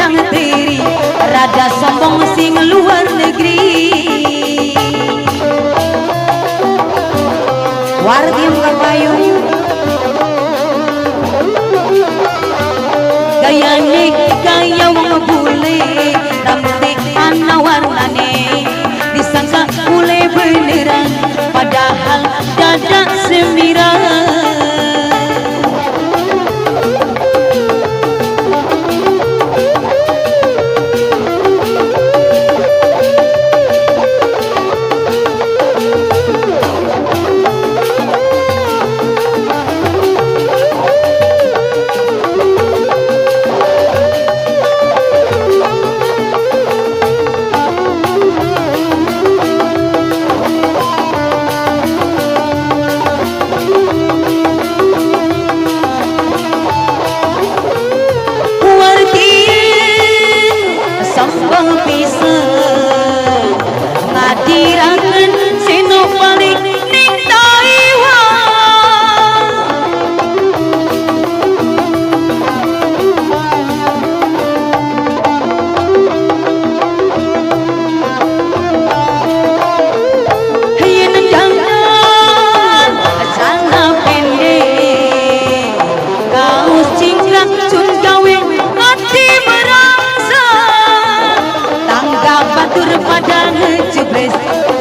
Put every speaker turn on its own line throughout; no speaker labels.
pindang teri rada sombong sing luar negeri wardiam kapayung gaya nik gaya wong bule rambut ana warnane disangka bule beneran padahal dada sembiran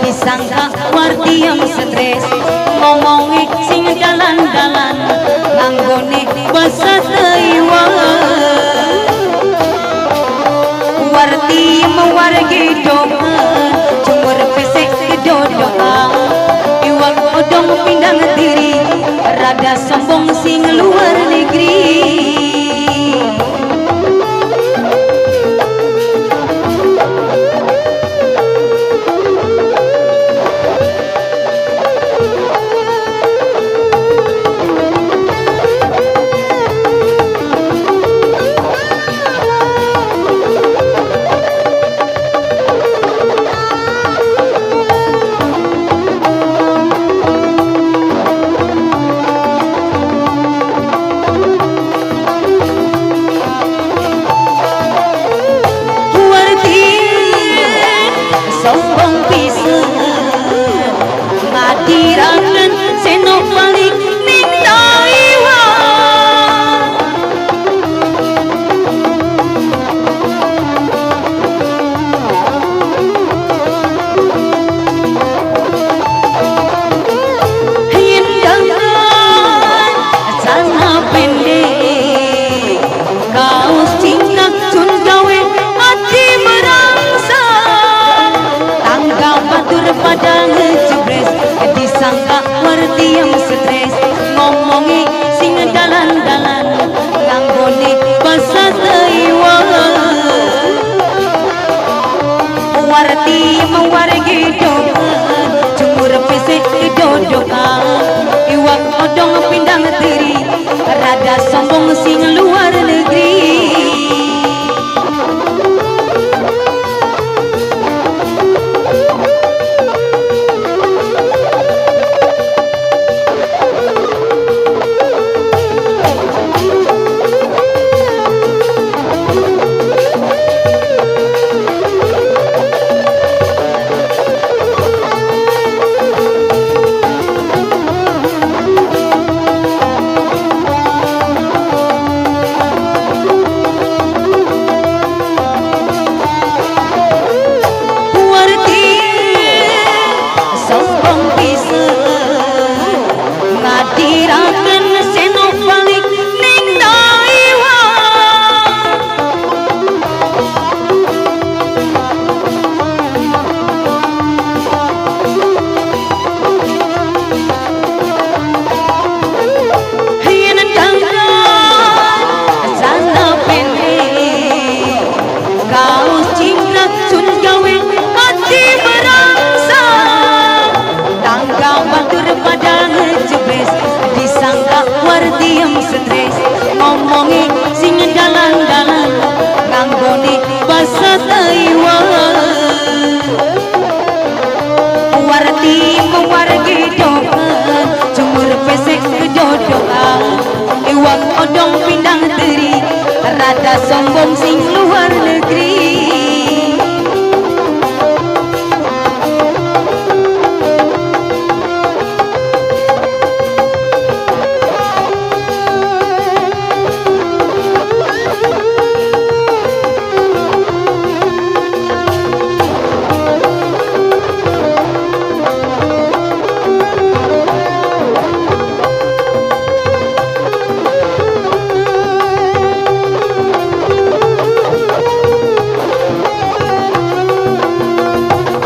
disangka wardiam stres ngomongi sing dalan-dalan nganggone basa Taiwan wardiam wargi doa cumur pesek kedodoa iwak odong pindang diri rada sombong sing luar negeri sombong pisan ngadirakeun senopalik ning Taiwan yen dangan celana pendek kaos cingkrang cun gawe hati merangsa batur pada ngejebres disangka wardiam stres ngomongi sing dalan-dalan nganggone basa Taiwan wardiam wargi doa cumur pesek dodoa iwak odong pindang teri rada sombong sing luar negeri ngomongi sing dalan-dalan nganggone basa Taiwan warti mewargi doa cumur pesek dodoa iwak odong pindang teri rada sombong sing luar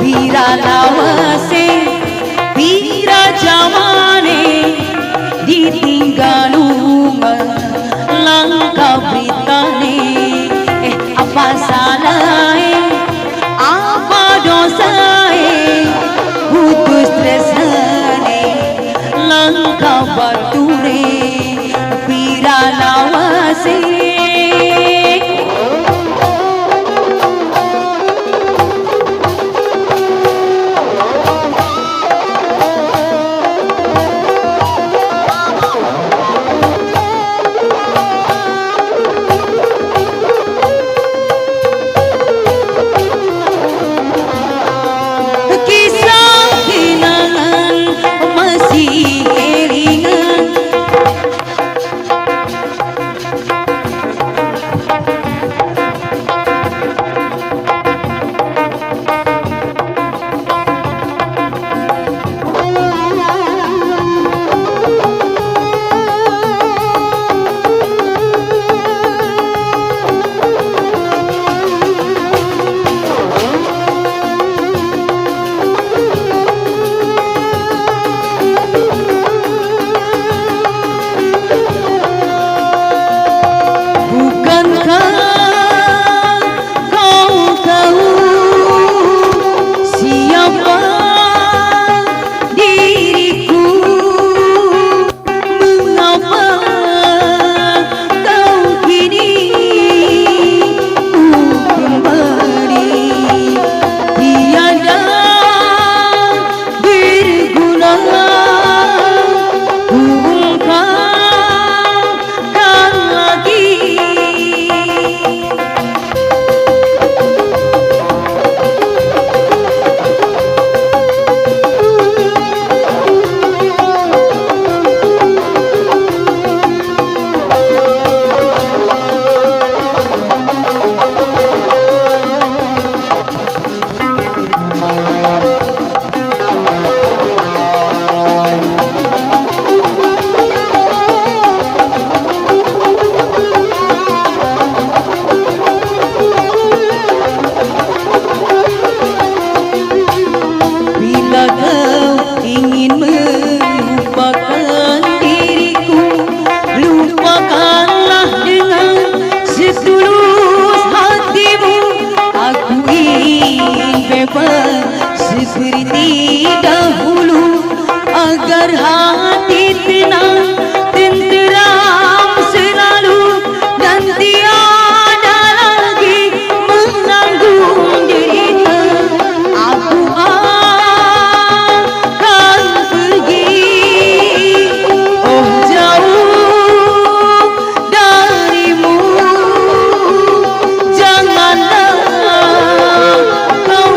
Pira lawase, pira jamane, ditinggalung langkah beritane. Apa salahnya, apa dosanya, putus tresane, langkah bature, pira lawase. Seperti dahulu agar hati tenang tenteram selalu dan tiada lagi menanggung derita. Aku akan pergi jauh darimu, janganlah kau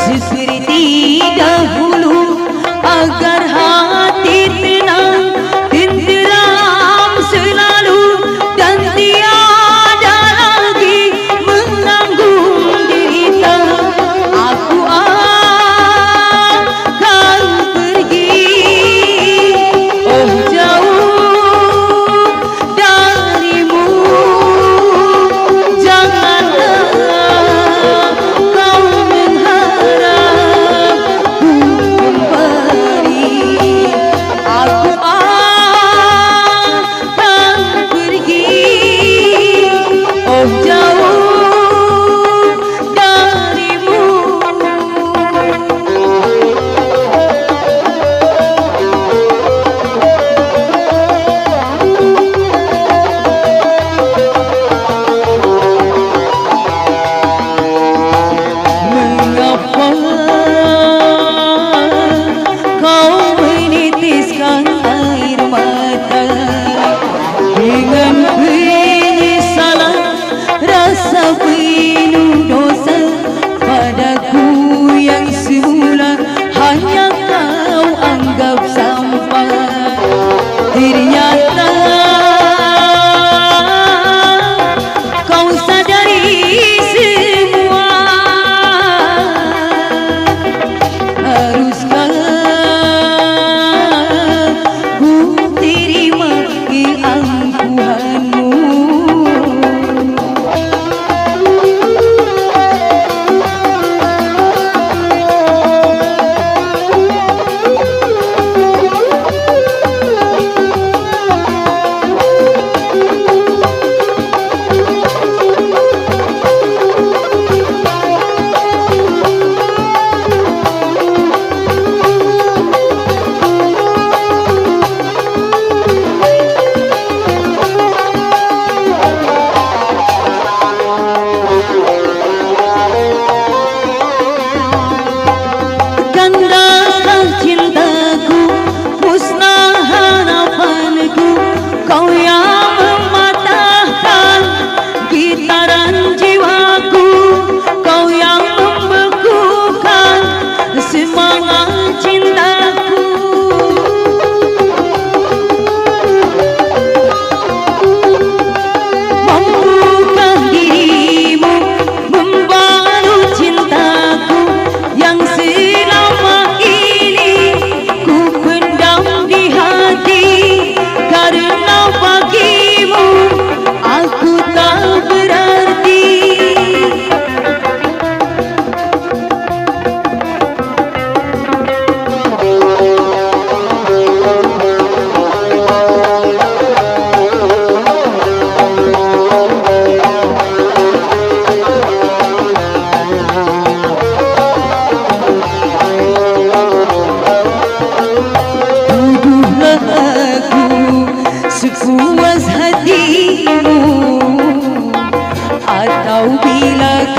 seperti dahulu agar hati tenang tenteram selalu dan tiada lagi menanggung derita. Aku akan pergi jauh darimu.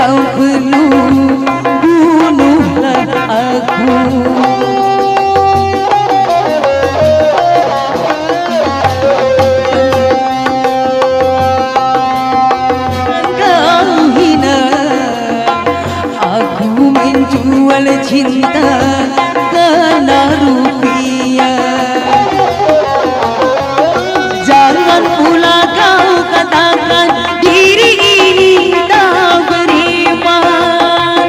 kau perlu, bunuhlah aku. Kau hina aku menjual cinta karena rupiah. Jangan pula kau katakan diri ini tak beriman.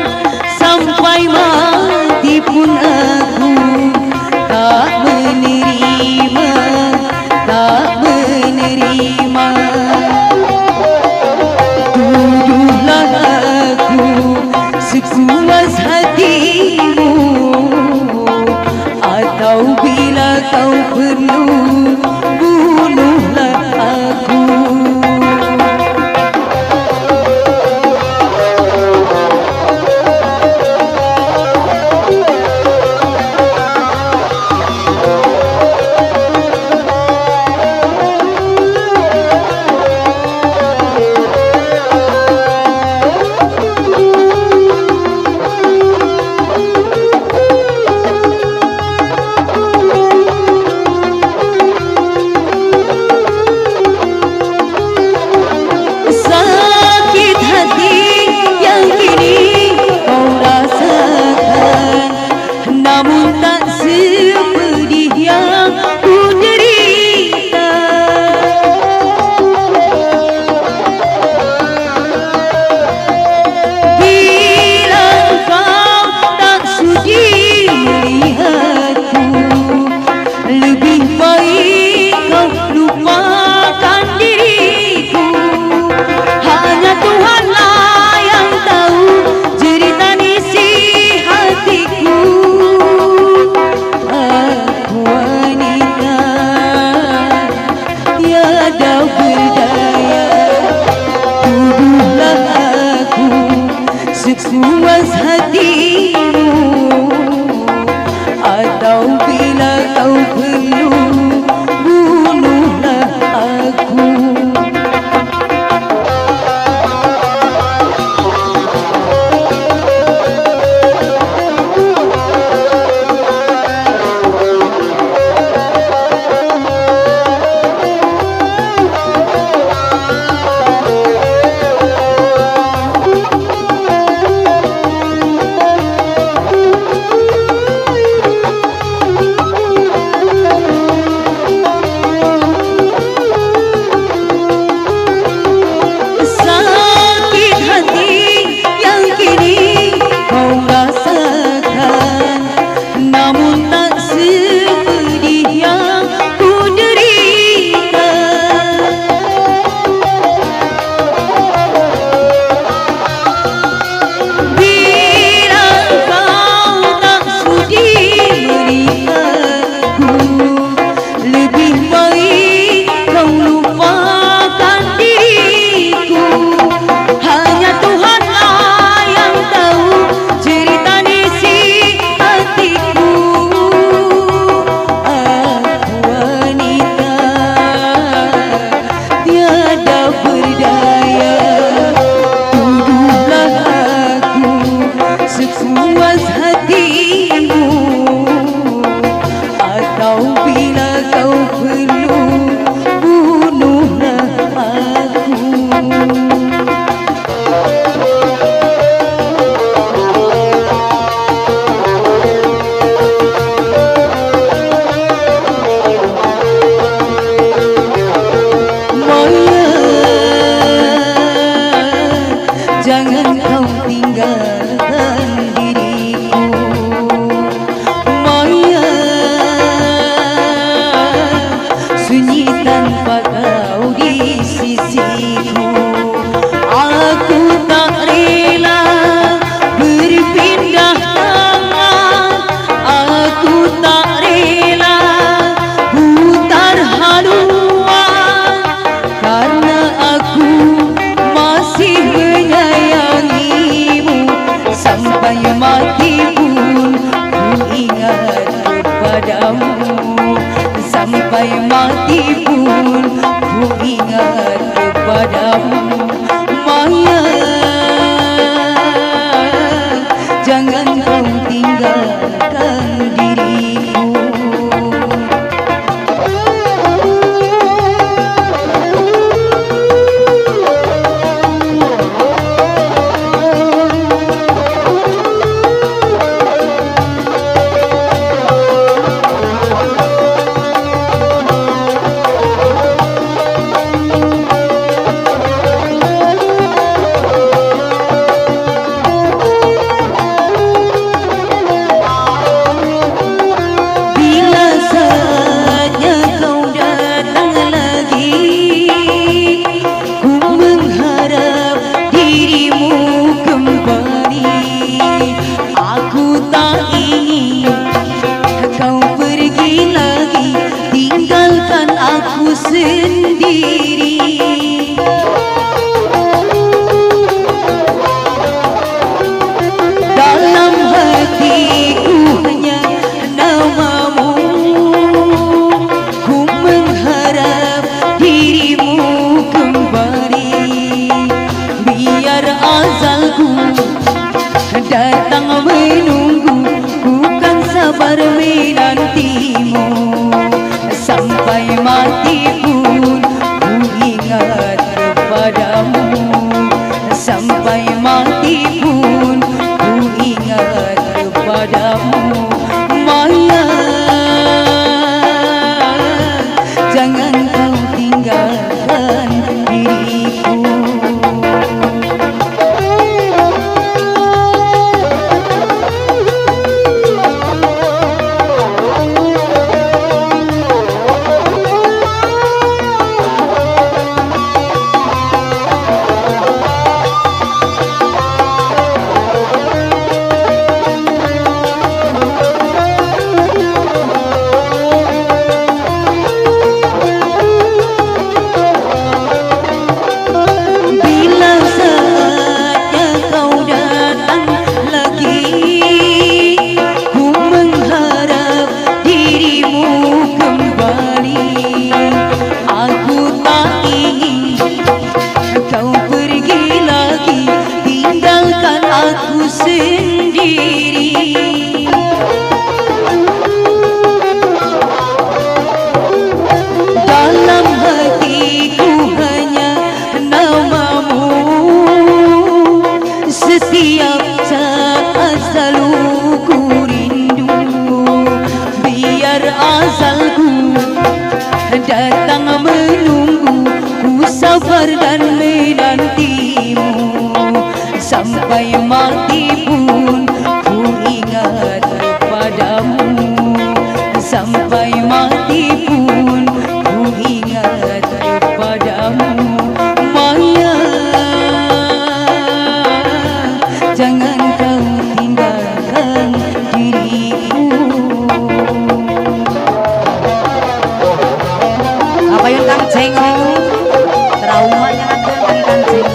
Sampai mati pun aku tak menerima, tak menerima. Tuduhlah aku sepuas hatimu, atau bila kau perlu, bunuhlah aku. Sepuas hatimu, atau bila kau perlu, bunuhlah aku. Sepuas hatimu, atau bila kau perlu, bunuhlah aku. Maya, jangan kau tinggalkan diriku. Maya, sunyi tanpa kau di sisiku. Aku tak rela berpindah tangan, aku tak rela putar haluan, karena aku masih menyayangimu. Sampai mati pun ku ingat kepadamu. Sampai mati pun ku ingat kepadamu. Maya, padamu. Sampai mati pun ku ingat kepadamu. Maya, jangan kau tinggalkan diriku. Setiap saat selalu ku rindu. Biar azalku datang menunggu, ku sabar dan menantimu. Sampai mati pun ku ingat kepadamu. Sampai mati pun ku ingat kepadamu. Maya, jangan kau tinggalkan diriku. Apa yang kang cengeng traumanya ada kang cengeng.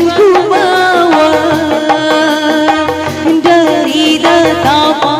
Ku bawa dari datang